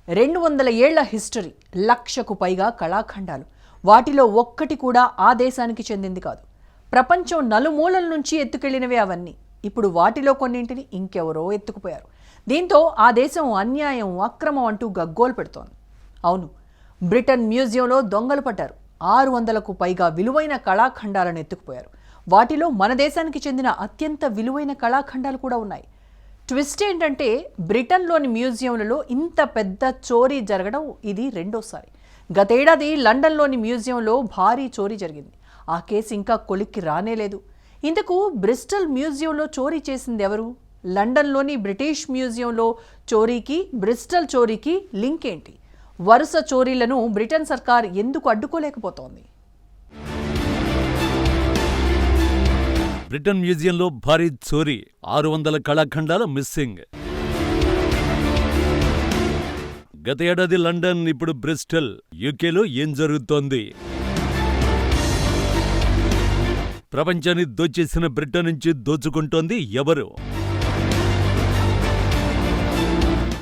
200 ఏళ్ల హిస్టరీ, 1,00,000కు పైగా కళాఖండాలు. వాటిలో ఒక్కటి కూడా ఆ దేశానికి చెందింది కాదు. ప్రపంచం నలుమూలల నుంచి ఎత్తుకెళ్లినవే అవన్నీ. ఇప్పుడు వాటిలో కొన్నింటిని ఇంకెవరో ఎత్తుకుపోయారు. దీంతో ఆ దేశం అన్యాయం, అక్రమం అంటూ గగ్గోలు పెడుతోంది. అవును, బ్రిటన్ మ్యూజియంలో దొంగలు పడ్డారు. 600కు పైగా విలువైన కళాఖండాలను ఎత్తుకుపోయారు. వాటిలో మన దేశానికి చెందిన అత్యంత విలువైన కళాఖండాలు కూడా ఉన్నాయి. ట్విస్ట్ ఏంటంటే, బ్రిటన్లోని మ్యూజియంలలో ఇంత పెద్ద చోరీ జరగడం ఇది రెండోసారి. గతేడాది లండన్లోని మ్యూజియంలో భారీ చోరీ జరిగింది. ఆ కేసు ఇంకా కొలిక్కి రానేలేదు. ఇందుకు బ్రిస్టల్ మ్యూజియంలో చోరీ చేసింది ఎవరు? లండన్లోని బ్రిటిష్ మ్యూజియంలో చోరీకి బ్రిస్టల్ చోరీకి లింక్ ఏంటి? వరుస చోరీలను బ్రిటన్ సర్కార్ ఎందుకు అడ్డుకోలేకపోతోంది? బ్రిటన్ మ్యూజియంలో భారీ చోరీ, 600 కళాఖండాల మిస్సింగ్. గత ఏడాది లండన్, ఇప్పుడు బ్రిస్టల్. యూకేలో ఏం జరుగుతోంది? ప్రపంచాన్ని దోచేసిన బ్రిటన్ నుంచి దోచుకుంటోంది ఎవరు?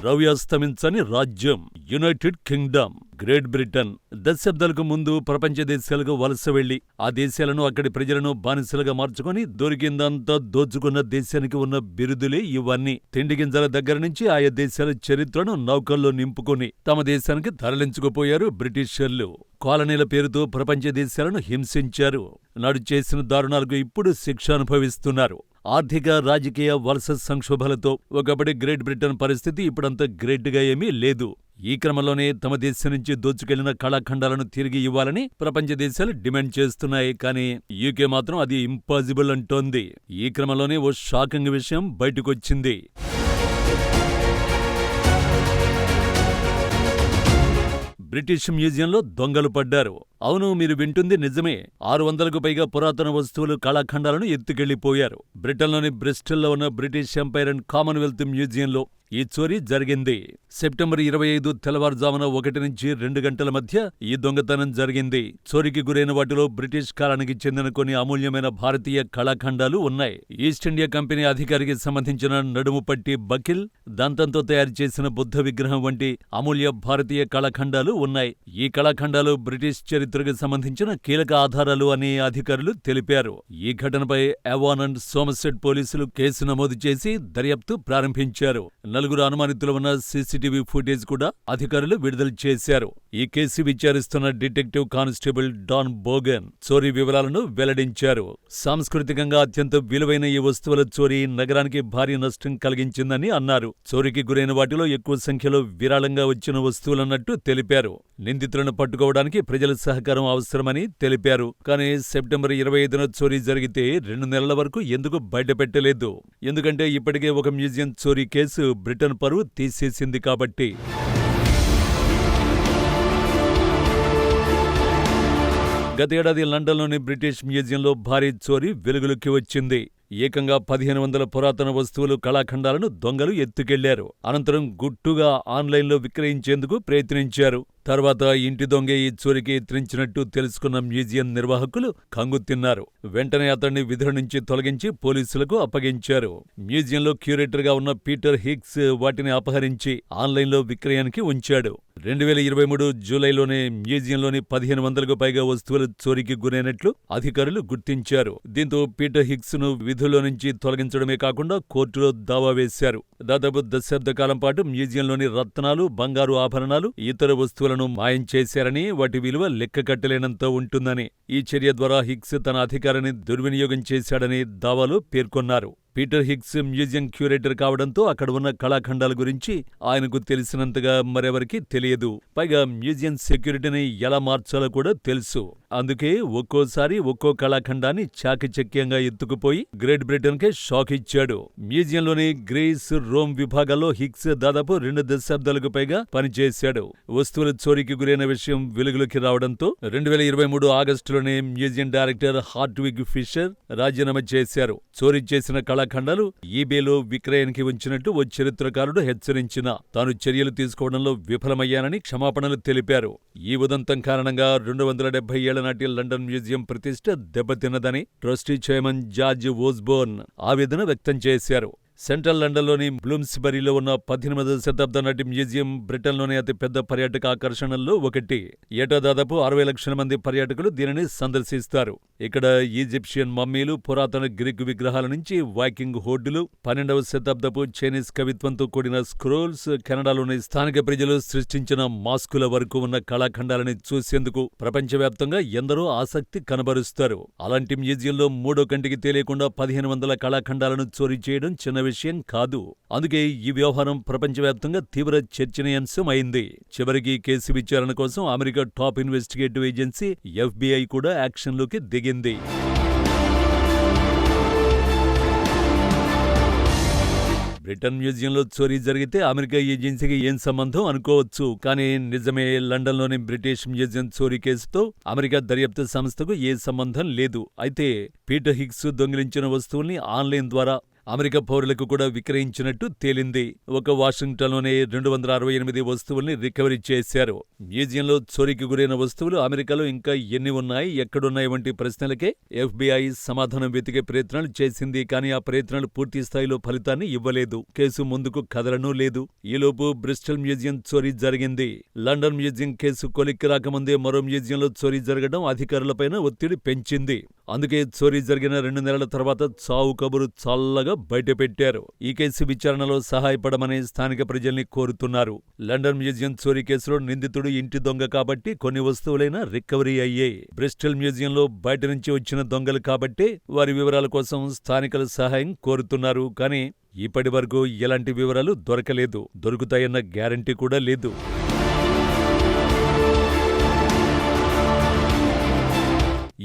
ద్రవ్యాస్తమించని రాజ్యం యునైటెడ్ కింగ్డమ్, గ్రేట్ బ్రిటన్. దశాబ్దాలకు ముందు ప్రపంచ దేశాలకు వలస వెళ్లి ఆ దేశాలను, అక్కడి ప్రజలను బానిసలుగా మార్చుకొని దొరికిందంతా దోచుకున్న దేశానికి ఉన్న బిరుదులే ఇవన్నీ. తిండి గింజల దగ్గర నుంచి ఆయా దేశాల చరిత్రను నౌకల్లో నింపుకొని తమ దేశానికి తరలించుకుపోయారు బ్రిటిషర్లు. కాలనీల పేరుతో ప్రపంచ దేశాలను హింసించారు. నాడు చేసిన దారుణాలకు ఇప్పుడు శిక్ష అనుభవిస్తున్నారు. ఆర్థిక, రాజకీయ, వలస సంక్షోభాలతో ఒకప్పటి గ్రేట్ బ్రిటన్ పరిస్థితి ఇప్పుడంత గ్రేట్గా ఏమీ లేదు. ఈ క్రమంలోనే తమ దేశం నుంచి దోచుకెళ్లిన కళాఖండాలను తిరిగి ఇవ్వాలని ప్రపంచ దేశాలు డిమాండ్ చేస్తున్నాయి. కానీ యూకే మాత్రం అది ఇంపాసిబుల్ అంటోంది. ఈ క్రమంలోనే ఓ షాకింగ్ విషయం బయటకొచ్చింది. బ్రిటిష్ మ్యూజియంలో దొంగలు పడ్డారు. అవును, మీరు వింటుంది నిజమే. 600కు పైగా పురాతన వస్తువులు, కళాఖండాలను ఎత్తుకెళ్లిపోయారు. బ్రిటన్లోని బ్రిస్టల్లో ఉన్న బ్రిటిష్ ఎంపైర్ అండ్ కామన్వెల్త్ మ్యూజియంలో ఈ చోరీ జరిగింది. సెప్టెంబర్ 25 తెల్లవారుజామున 1 నుంచి 2 గంటల మధ్య ఈ దొంగతనం జరిగింది. చోరీకి గురైన వాటిలో బ్రిటిష్ కాలానికి చెందిన కొన్ని అమూల్యమైన భారతీయ కళాఖండాలు ఉన్నాయి. ఈస్ట్ ఇండియా కంపెనీ అధికారికి సంబంధించిన నడుము పట్టి బకిల్, దంతంతో తయారు చేసిన బుద్ధ విగ్రహం వంటి అమూల్య భారతీయ కళాఖండాలు ఉన్నాయి. ఈ కళాఖండాలు బ్రిటిష్ చరిత్రకు సంబంధించిన కీలక ఆధారాలు అని అధికారులు తెలిపారు. ఈ ఘటనపై ఎవాన్ అండ్ సోమర్సెట్ పోలీసులు కేసు నమోదు చేసి దర్యాప్తు ప్రారంభించారు. 4 అనుమానితులు ఉన్న సీసీటీవీ ఫుటేజ్ కూడా అధికారులు విడుదల చేశారు. ఈ కేసు విచారిస్తున్న డిటెక్టివ్ కానిస్టేబుల్ డాన్ బోగన్ చోరీ వివరాలను వెల్లడించారు. సాంస్కృతికంగా అత్యంత విలువైన ఈ వస్తువుల చోరీ నగరానికి భారీ నష్టం కలిగించిందని అన్నారు. చోరీకి గురైన వాటిలో ఎక్కువ సంఖ్యలో విరాళంగా వచ్చిన వస్తువులన్నట్టు తెలిపారు. నిందితులను పట్టుకోవడానికి ప్రజల సహకారం అవసరమని తెలిపారు. కానీ సెప్టెంబర్ 25న చోరీ జరిగితే 2 నెలల వరకు ఎందుకు బయటపెట్టలేదు? ఎందుకంటే ఇప్పటికే ఒక మ్యూజియం చోరీ కేసు బ్రిటన్ పరువు తీసేసింది కాబట్టి. గతేడాది లండన్లోని బ్రిటిష్ మ్యూజియంలో భారీ చోరీ వెలుగులోకి వచ్చింది. ఏకంగా 1500 పురాతన వస్తువులు, కళాఖండాలను దొంగలు ఎత్తుకెళ్లారు. అనంతరం గుట్టుగా ఆన్లైన్లో విక్రయించేందుకు ప్రయత్నించారు. తర్వాత ఇంటి దొంగే ఈ చోరీకి యత్నించినట్టు తెలుసుకున్న మ్యూజియం నిర్వాహకులు కంగుతిన్నారు. వెంటనే అతన్ని విధుల నుంచి తొలగించి పోలీసులకు అప్పగించారు. మ్యూజియంలో క్యూరేటర్గా ఉన్న పీటర్ హిగ్స్ వాటిని అపహరించి ఆన్లైన్లో విక్రయానికి ఉంచాడు. 2023 జూలైలోనే మ్యూజియంలోని 1500కు పైగా వస్తువులు చోరీకి గురైనట్లు అధికారులు గుర్తించారు. దీంతో పీటర్ హిగ్స్ ను విధుల్లో నుంచి తొలగించడమే కాకుండా కోర్టులో దావా వేశారు. దాదాపు దశాబ్ద కాలం పాటు మ్యూజియంలోని రత్నాలు, బంగారు ఆభరణాలు, ఇతర వస్తువులను మాయం చేశారని, వాటి విలువ లెక్క కట్టలేనంత ఉంటుందని, ఈ చర్య ద్వారా హిగ్స్ తన అధికారాన్ని దుర్వినియోగం చేశాడని దావాలో పేర్కొన్నారు. పీటర్ హిగ్స్ మ్యూజియం క్యూరేటర్ కావడంతో అక్కడ ఉన్న కళాఖండాల గురించి ఆయనకు తెలిసినంతగా మరెవరికీ తెలియదు. పైగా మ్యూజియం సెక్యూరిటీని ఎలా మార్చాలో కూడా తెలుసు. అందుకే ఒక్కోసారి ఒక్కో కళాఖండాన్ని చాకచక్యంగా ఎత్తుకుపోయి గ్రేట్ బ్రిటన్కే షాక్ ఇచ్చాడు. మ్యూజియంలోని గ్రీస్, రోమ్ విభాగాల్లో హిగ్స్ దాదాపు 2 దశాబ్దాలకు పైగా పనిచేశాడు. వస్తువుల చోరీకి గురైన విషయం వెలుగులోకి రావడంతో 2023 ఆగస్టులోనే మ్యూజియం డైరెక్టర్ హార్ట్విగ్ ఫిషర్ రాజీనామా చేశారు. చోరీ చేసిన కళాఖండాలు ఈబేలో విక్రయానికి ఉంచినట్టు ఓ చరిత్రకారుడు హెచ్చరించినా తాను చర్యలు తీసుకోవడంలో విఫలమయ్యానని క్షమాపణలు తెలిపారు. ఈ ఉదంతం కారణంగా 270 ఏళ్ల నాటి లండన్ మ్యూజియం ప్రతిష్ఠ దెబ్బతిన్నదని ట్రస్టీ చైర్మన్ జార్జ్ ఓస్బోర్న్ ఆవేదన వ్యక్తం చేశారు. సెంట్రల్ లండన్లోని బ్లూమ్స్బరీలో ఉన్న 18వ శతాబ్దం నాటి మ్యూజియం బ్రిటన్లోని అతిపెద్ద పర్యాటక ఆకర్షణల్లో ఒకటి. ఏటా దాదాపు 60 లక్షల మంది పర్యాటకులు దీనిని సందర్శిస్తారు. ఇక్కడ ఈజిప్షియన్ మమ్మీలు, పురాతన గ్రీకు విగ్రహాల నుంచి వైకింగ్ హోర్డులు, 12వ శతాబ్దపు చైనీస్ కవిత్వంతో కూడిన స్క్రోల్స్, కెనడాలోని స్థానిక ప్రజలు సృష్టించిన మాస్కుల వరకు ఉన్న కళాఖండాలని చూసేందుకు ప్రపంచవ్యాప్తంగా ఎందరో ఆసక్తి కనబరుస్తారు. అలాంటి మ్యూజియంలో మూడో కంటికి తెలియకుండా 1500 కళాఖండాలను చోరీ చేయడం చిన్న విషయం కాదు. అందుకే ఈ వ్యవహారం ప్రపంచవ్యాప్తంగా తీవ్ర చర్చనీయాంశం అయింది. చివరికి కేసు విచారణ కోసం America top investigative agency FBI కూడా యాక్షన్లోకి దిగింది. బ్రిటన్ మ్యూజియంలో చోరీ జరిగితే అమెరికా ఏజెన్సీకి ఏం సంబంధం అనుకోవచ్చు. కానీ నిజమే, లండన్లోని బ్రిటిష్ మ్యూజియం చోరీ కేసుతో అమెరికా దర్యాప్తు సంస్థకు ఏ సంబంధం లేదు. అయితే పీటర్ హిగ్స్ దొంగిలించిన వస్తువుల్ని ఆన్లైన్ ద్వారా అమెరికా పౌరులకు కూడా విక్రయించినట్టు తేలింది. ఒక వాషింగ్టన్లోనే 268 వస్తువుల్ని రికవరీ చేశారు. మ్యూజియంలో చోరీకి గురైన వస్తువులు అమెరికాలో ఇంకా ఎన్ని ఉన్నాయి, ఎక్కడున్నాయి వంటి ప్రశ్నలకే FBI సమాధానం వెతికే ప్రయత్నాలు చేసింది. కానీ ఆ ప్రయత్నాలు పూర్తి స్థాయిలో ఫలితాన్ని ఇవ్వలేదు. కేసు ముందుకు కదలనూ లేదు. ఈలోపు బ్రిస్టల్ మ్యూజియం చోరీ జరిగింది. లండన్ మ్యూజియం కేసు కొలిక్కి రాకముందే మరో మ్యూజియంలో చోరీ జరగడం అధికారులపైన ఒత్తిడి పెంచింది. అందుకే చోరీ జరిగిన 2 నెలల తర్వాత చావు కబురు చల్లగా బయటపెట్టారు. ఈ కేసు విచారణలో సహాయపడమని స్థానిక ప్రజల్ని కోరుతున్నారు. లండన్ మ్యూజియం చోరీ కేసులో నిందితుడు ఇంటి దొంగ కాబట్టి కొన్ని వస్తువులైనా రికవరీ అయ్యాయి. బ్రిస్టల్ మ్యూజియంలో బయట నుంచి వచ్చిన దొంగలు కాబట్టి వారి వివరాల కోసం స్థానికుల సహాయం కోరుతున్నారు. కానీ ఇప్పటి వరకు ఎలాంటి వివరాలు దొరకలేదు. దొరుకుతాయన్న గ్యారంటీ కూడా లేదు.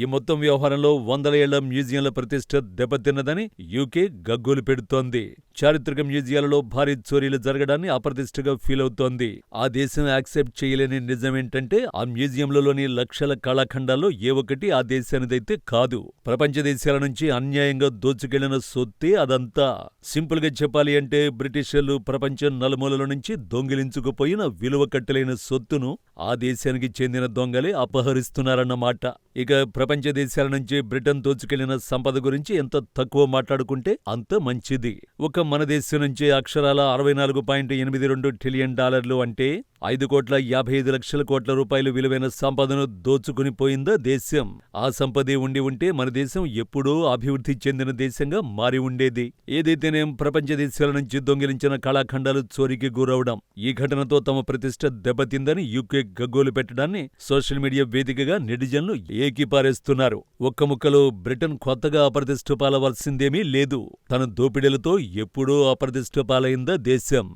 ఈ మొత్తం వ్యవహారంలో 100 ఏళ్ల మ్యూజియంల ప్రతిష్ఠ దెబ్బతిన్నదని యూకే గగ్గోలు పెడుతోంది. చారిత్రక మ్యూజియాలలో భారీ చోరీలు జరగడాన్ని అప్రతిష్టగా ఫీలవుతోంది. ఆ దేశం యాక్సెప్ట్ చేయలేని నిజమేంటంటే ఆ మ్యూజియంలలోని లక్షల కళాఖండాల్లో ఏ ఒక్కటి ఆ దేశానిదైతే కాదు. ప్రపంచ దేశాల నుంచి అన్యాయంగా దోచుకెళ్లిన సొత్తే అదంతా. సింపుల్ గా చెప్పాలి అంటే బ్రిటిషర్లు ప్రపంచం నలుమూలల నుంచి దొంగిలించుకుపోయిన విలువ కట్టలేని సొత్తును ఆ దేశానికి చెందిన దొంగలే అపహరిస్తున్నారన్నమాట. ఇక ప్రపంచ దేశాల నుంచి బ్రిటన్ దోచుకెళ్లిన సంపద గురించి ఎంత తక్కువ మాట్లాడుకుంటే అంత మంచిది. ఒక మన దేశం నుంచే అక్షరాల $64.82 ట్రిలియన్ అంటే 5,55,00,00,000 కోట్ల రూపాయలు విలువైన సంపదను దోచుకుని పోయిందా దేశం. ఆ సంపదే ఉండి ఉంటే మన దేశం ఎప్పుడూ అభివృద్ధి చెందిన దేశంగా మారి ఉండేది. ఏదైతేనేం ప్రపంచ దేశాల నుంచి దొంగిలించిన కళాఖండాలు చోరీకి గురవడం, ఈ ఘటనతో తమ ప్రతిష్ఠ దెబ్బతిందని యూకే గగ్గోలు పెట్టడాన్ని సోషల్ మీడియా వేదికగా నెటిజన్లు ఏకీపారేస్తున్నారు. ఒక్క ముక్కలో బ్రిటన్ కొత్తగా అప్రతిష్ఠ పాలవలసిందేమీ లేదు. తన దోపిడీలతో ఎప్పుడూ అప్రతిష్ఠ పాలైందా దేశం.